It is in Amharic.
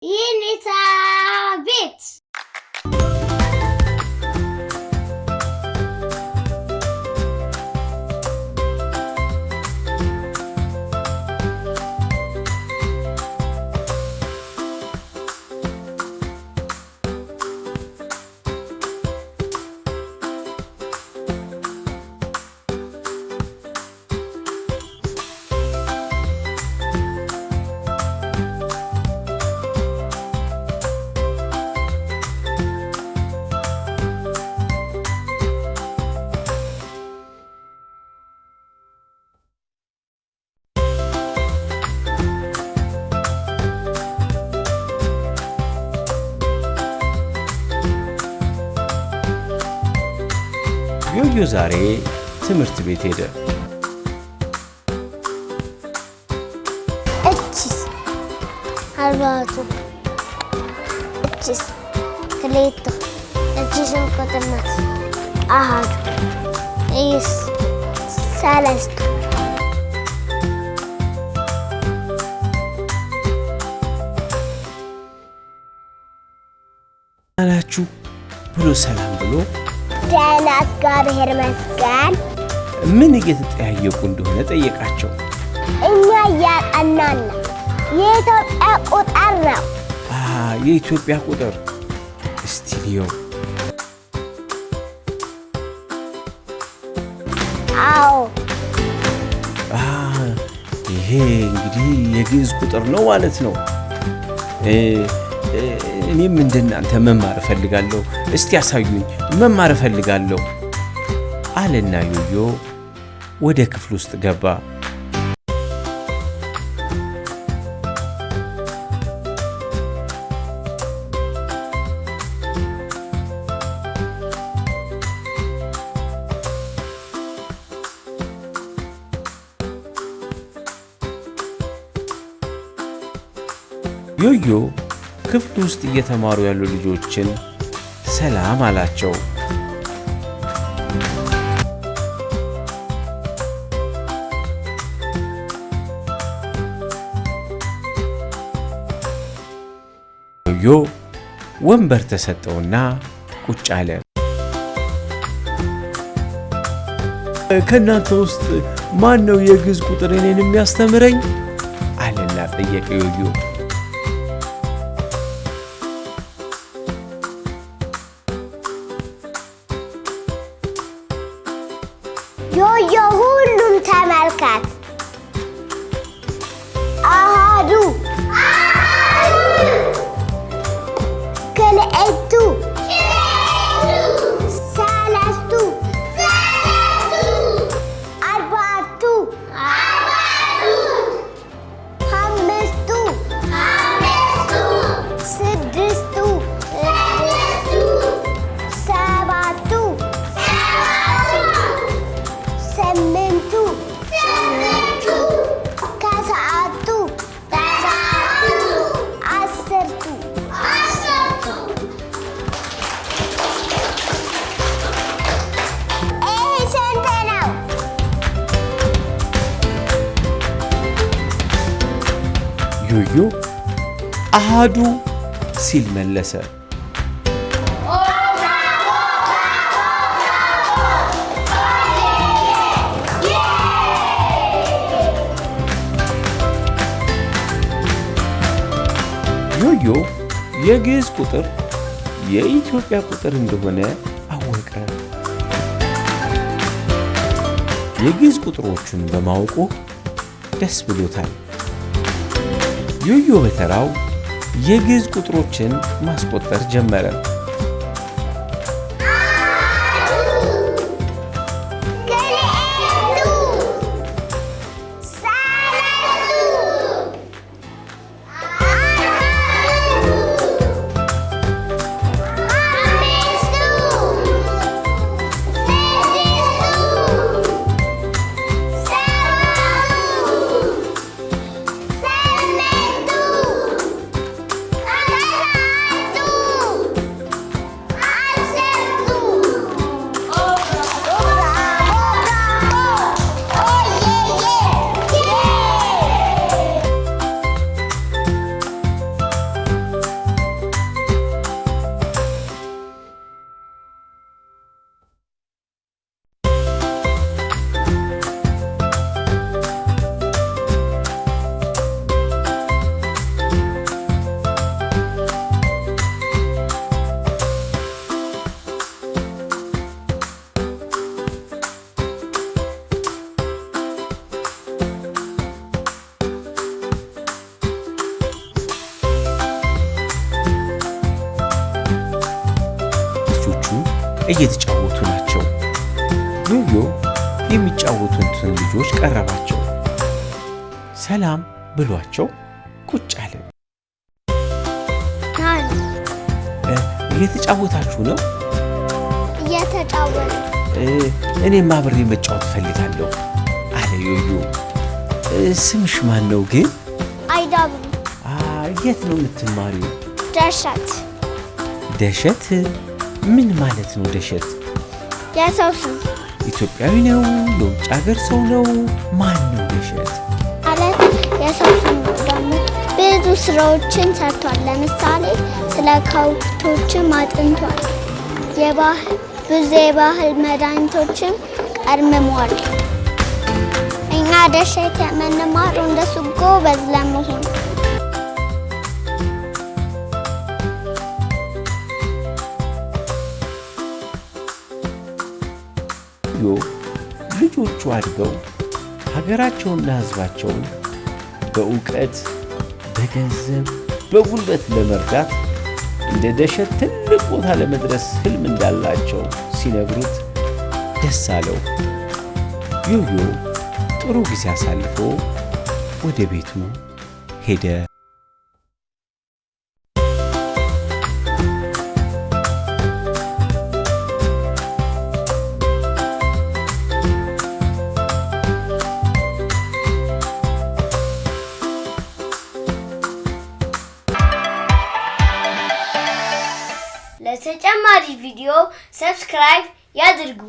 የኔታ ቤት ዮዮ ዛሬ ትምህርት ቤት ሄደ። እቺስ አልባቱ እቺስ ክሌቶ እቺስን ቁጥር ናት። አሃዱ እይስ ሰለስቱ አላችሁ ብሎ ሰላም ብሎ ደህና እግዚአብሔር ይመስገን ምን እየተጠያየቁ እንደሆነ ጠየቃቸው። እኛ እያጠናን ነው። የኢትዮጵያ ቁጥር ነው። የኢትዮጵያ ቁጥር ስቱዲዮ። አዎ ይሄ እንግዲህ የግዕዝ ቁጥር ነው ማለት ነው። እኔም እንደናንተ መማር እፈልጋለሁ። እስቲ ያሳዩኝ፣ መማር እፈልጋለሁ አለና ዮዮ ወደ ክፍል ውስጥ ገባ። ዮዮ ክፍል ውስጥ እየተማሩ ያሉ ልጆችን ሰላም አላቸው። ዮዮ ወንበር ተሰጠውና ቁጭ አለ። ከእናንተ ውስጥ ማን ነው የግዕዝ ቁጥር እኔን የሚያስተምረኝ አለና ጠየቀ ዮዮ። ዮዮ ሁሉም ተመልከት። አሃዱ ክልኤቱ ሰለስቱ አርባዕቱ አምስቱ ስድስቱ ሰባቱ ስምንቱ ከሰዓቱ አስርቱ ይህ ስንት ነው? ዮዮ አሃዱ ሲል መለሰ። ዮዮ የግዕዝ ቁጥር የኢትዮጵያ ቁጥር እንደሆነ አወቀ። የግዕዝ ቁጥሮቹን በማወቁ ደስ ብሎታል። ዮዮ በተራው የግዕዝ ቁጥሮችን ማስቆጠር ጀመረ። እየተጫወቱ ናቸው። ዮዮ የሚጫወቱትን ልጆች ቀረባቸው። ሰላም ብሏቸው ቁጭ አለ። እየተጫወታችሁ ነው? እየተጫወቱ። እኔም አብሬ መጫወት እፈልጋለሁ አለ ዮዮ። ስምሽ ማን ነው ግን? አይዳብ። የት ነው የምትማሪው? ደሸት። ደሸት ምን ማለት ነው? ደሸት የሰው ስም። ኢትዮጵያዊ ነው? የውጭ ሀገር ሰው ነው? ማን ነው ደሸት? ማለት የሰው ስም ነው። ደግሞ ብዙ ስራዎችን ሰርቷል። ለምሳሌ ስለ ከብቶችም አጥንቷል። ብዙ የባህል መድኃኒቶችም ቀርምሟል። እኛ ደሸት የምንማረው እንደሱ ጎበዝ ለመሆን። ልጆቹ አድገው ሀገራቸውንና ሕዝባቸውን በእውቀት፣ በገንዘብ፣ በጉልበት ለመርዳት እንደ ደሸት ትልቅ ቦታ ለመድረስ ህልም እንዳላቸው ሲነግሩት ደስ አለው። ዮዮ ጥሩ ጊዜ አሳልፎ ወደ ቤቱ ሄደ። ለተጨማሪ ቪዲዮ ሰብስክራይብ ያድርጉ።